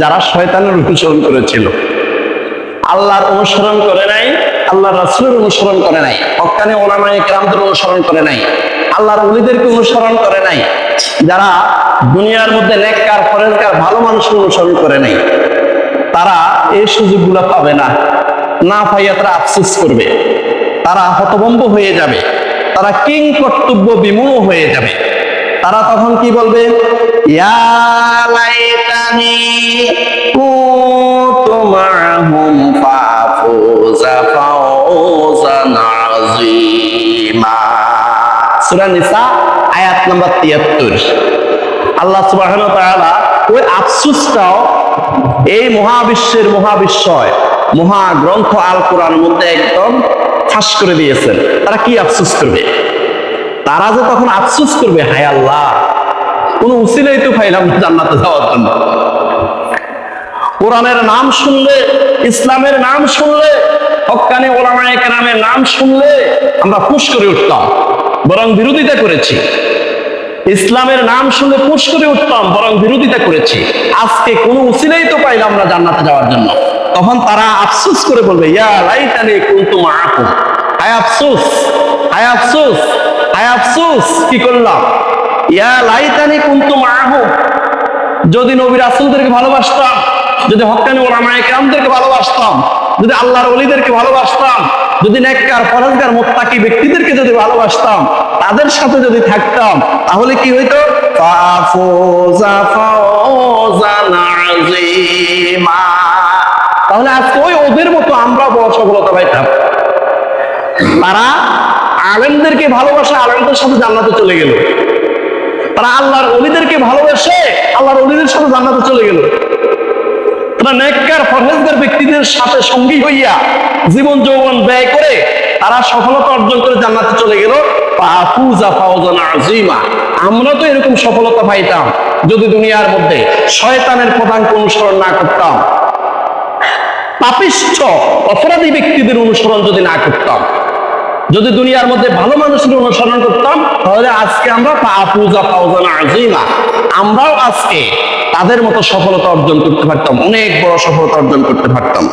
যারা শয়তানের অনুসরণ করেছিল, আল্লাহর অনুসরণ করে নাই, আল্লাহ রাসূলের অনুসরণ করে নাই, হক্কানি উলামায়ে কেরামদের অনুসরণ করে নাই, আল্লাহর ওলিদেরকে অনুসরণ করে নাই, যারা দুনিয়ার মধ্যে নেককার পরেজগার ভালো মানুষের অনুসরণ করে নাই, তারা এই সুযোগগুলো পাবে না। না পাইয়া তারা আফসোস করবে, তারা হতভম্ব হয়ে যাবে, তারা কিং কর্তব্য বিমূঢ় হয়ে যাবে। তারা তখন কি বলবে? ইয়া লাইতানি কুনতু মা'হুম ফাফুযা ফাওজান আযীমা। সূরা নিসা আয়াত নাম্বার 73। আল্লাহ সুবহানাহু ওয়া তাআলা ওই আফসোসটাও এই মহাবিশ্বের মহাবিশ্বয় মহাগ্রন্থ আল কোরআনের মধ্যে একদম ফাঁস করে দিয়েছেন। তারা কি আফসোস করবে? তারা যে তখন আফসোস করবে, হায় আল্লাহ, কোন উসিলাই তো পাইলাম না জান্নাতে যাওয়ার জন্য। কোরআনের নাম শুনলে, ইসলামের নাম শুনলে, হক্কানি উলামায়ে কেরামের নাম শুনলে আমরা ফুঁস করে উঠতাম, বরং বিরোধিতা করেছি। ইসলামের নাম শুনলে ফুঁস করে উঠতাম, বরং বিরোধিতা করেছি। আজকে কোন উসিলাই তো পাইলাম না জান্নাতে যাওয়ার জন্য। তখন তারা আফসোস করে বলবে, ইয়া লাইতানি কুনতু মা'আকুম। হায় আফসোস, হায় আফসোস, হায় আফসোস, কি করলাম? ইয়া লাইতানি কুনতু মা'আহুম। যদি নবী রাসূলদেরকে ভালোবাসতাম, যদি হক্কানি উলামায়ে কেরামদেরকে ভালোবাসতাম, যদি আল্লাহর ওলিদেরকে ভালোবাসতাম, যদি নেককার পরেজগার মুত্তাকি ব্যক্তিদেরকে যদি ভালোবাসতাম, তাদের সাথে যদি থাকতাম, তাহলে কি হইতো? ফাফুযা ফাওজান আযীমা। তাহলে আজকে ওই ওদের মতো আমরা বড় সফলতা পাইতাম। তারা আলেমদেরকে ভালোবাসে, আলেমদের সাথে জান্নাতে চলে গেল। তারা আল্লাহর ওলিদেরকে ভালোবাসে, আল্লাহর ওলিদের সাথে জান্নাতে চলে গেল। তারা নেককার পরহেজগার ব্যক্তিদের সাথে সঙ্গী হইয়া জীবন যৌবন ব্যয় করে তারা সফলতা অর্জন করে জান্নাতে চলে গেল। ফাফুযা ফাওজান আযীমা। আমরা তো এরকম সফলতা পাইতাম যদি দুনিয়ার মধ্যে শয়তানের পদাঙ্ক অনুসরণ না করতাম, পাপিষ্ঠ অপরাধী ব্যক্তিদের অনুসরণ যদি না করতাম, যদি দুনিয়ার মধ্যে ভালো মানুষের অনুসরণ করতাম, তাহলে আজকে আমরা ফাফুযা ফাওজান আযীমা, আমরাও আজকে তাদের মতো সফলতা অর্জন করতে পারতাম, অনেক বড় সফলতা অর্জন করতে পারতাম।